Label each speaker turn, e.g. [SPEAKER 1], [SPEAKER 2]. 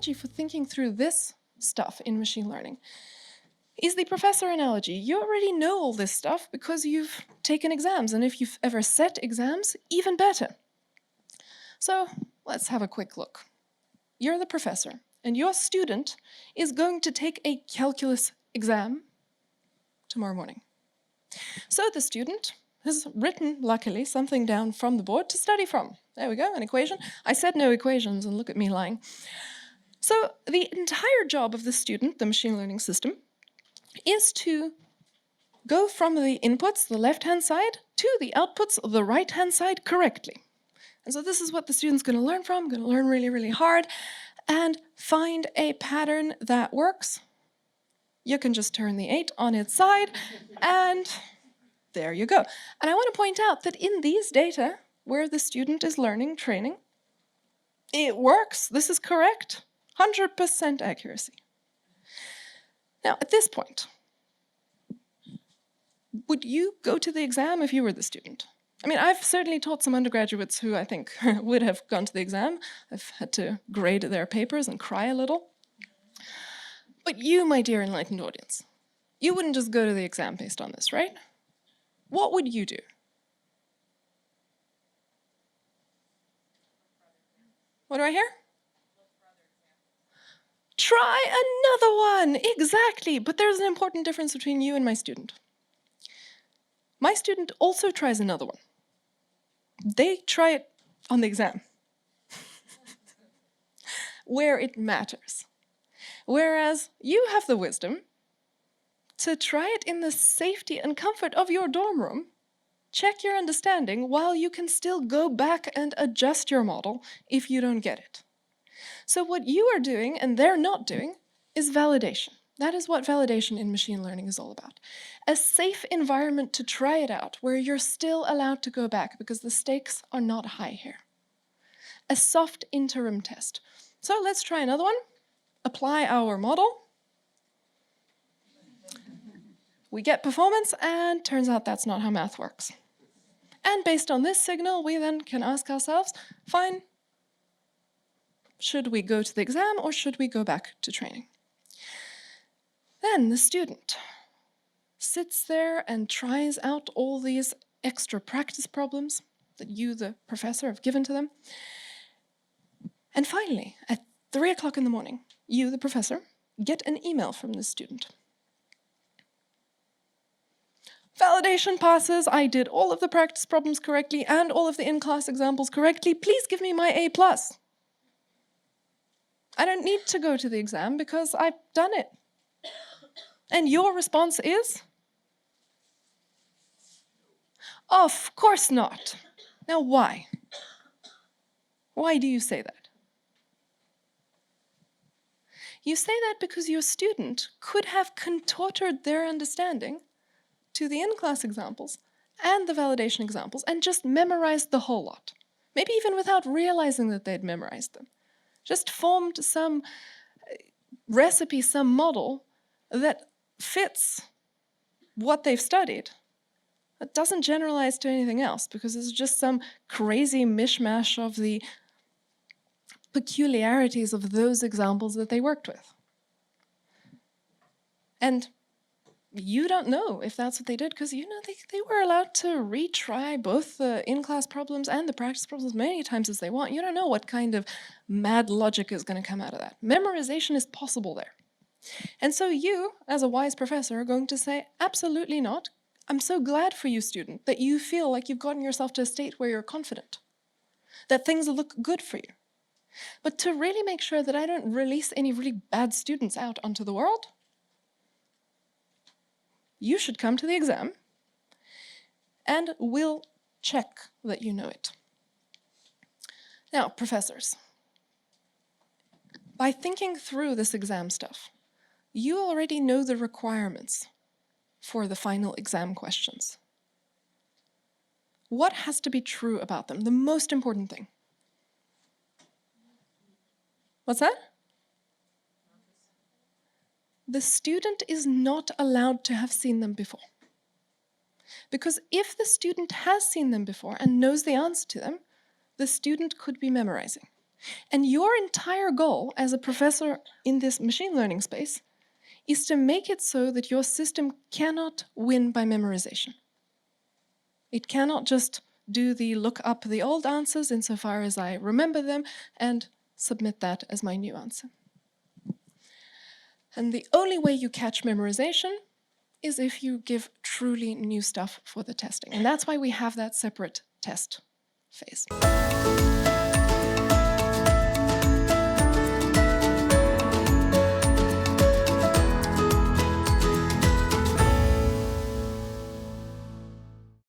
[SPEAKER 1] analogy for thinking through this stuff in machine learning is the professor analogy. You already know all this stuff because you've taken exams, and if you've ever set exams, even better. So let's have a quick look. You're the professor, and your student is going to take a calculus exam tomorrow morning. So the student has written, luckily, something down from the board to study from. There we go, an equation. I said no equations, and look at me lying. So the entire job of the student, the machine learning system, is to go from the inputs, the left-hand side, to the outputs, the right-hand side, correctly. And so this is what the student's going to learn from, going to learn really, really hard, and find a pattern that works. You can just turn the 8 on its side, and there you go. And I want to point out that in these data, where the student is learning, training, it works. This is correct. 100% accuracy. Now, at this point, would you go to the exam if you were the student? I mean, I've certainly taught some undergraduates who I think would have gone to the exam. I've had to grade their papers and cry a little. But you, my dear enlightened audience, you wouldn't just go to the exam based on this, right? What would you do? What do I hear? Try another one, exactly. But there's an important difference between you and my student. My student also tries another one. They try it on the exam, where it matters. Whereas you have the wisdom to try it in the safety and comfort of your dorm room, check your understanding while you can still go back and adjust your model if you don't get it. So what you are doing and they're not doing is validation. That is what validation in machine learning is all about. A safe environment to try it out where you're still allowed to go back because the stakes are not high here. A soft interim test. So let's try another one. Apply our model. We get performance, and turns out that's not how math works. And based on this signal, we then can ask ourselves, fine, should we go to the exam or should we go back to training? Then the student sits there and tries out all these extra practice problems that you, the professor, have given to them. And finally, at 3 o'clock in the morning, you, the professor, get an email from the student. Validation passes. I did all of the practice problems correctly and all of the in-class examples correctly. Please give me my A+. I don't need to go to the exam because I've done it. And your response is? Of course not. Now why? Why do you say that? You say that because your student could have contorted their understanding to the in-class examples and the validation examples and just memorized the whole lot. Maybe even without realizing that they'd memorized them. Just formed some recipe, some model that fits what they've studied. It doesn't generalize to anything else because it's just some crazy mishmash of the peculiarities of those examples that they worked with. And you don't know if that's what they did because you know they were allowed to retry both the in-class problems and the practice problems many times as they want. You don't know what kind of mad logic is going to come out of that. Memorization is possible there. And so you, as a wise professor, are going to say, absolutely not. I'm so glad for you, student, that you feel like you've gotten yourself to a state where you're confident, that things look good for you. But to really make sure that I don't release any really bad students out onto the world, you should come to the exam and we'll check that you know it. Now, professors, by thinking through this exam stuff, you already know the requirements for the final exam questions. What has to be true about them? The most important thing. What's that? The student is not allowed to have seen them before. Because if the student has seen them before and knows the answer to them, the student could be memorizing. And your entire goal as a professor in this machine learning space is to make it so that your system cannot win by memorization. It cannot just do the look up the old answers insofar as I remember them and submit that as my new answer. And the only way you catch memorization is if you give truly new stuff for the testing. And that's why we have that separate test phase.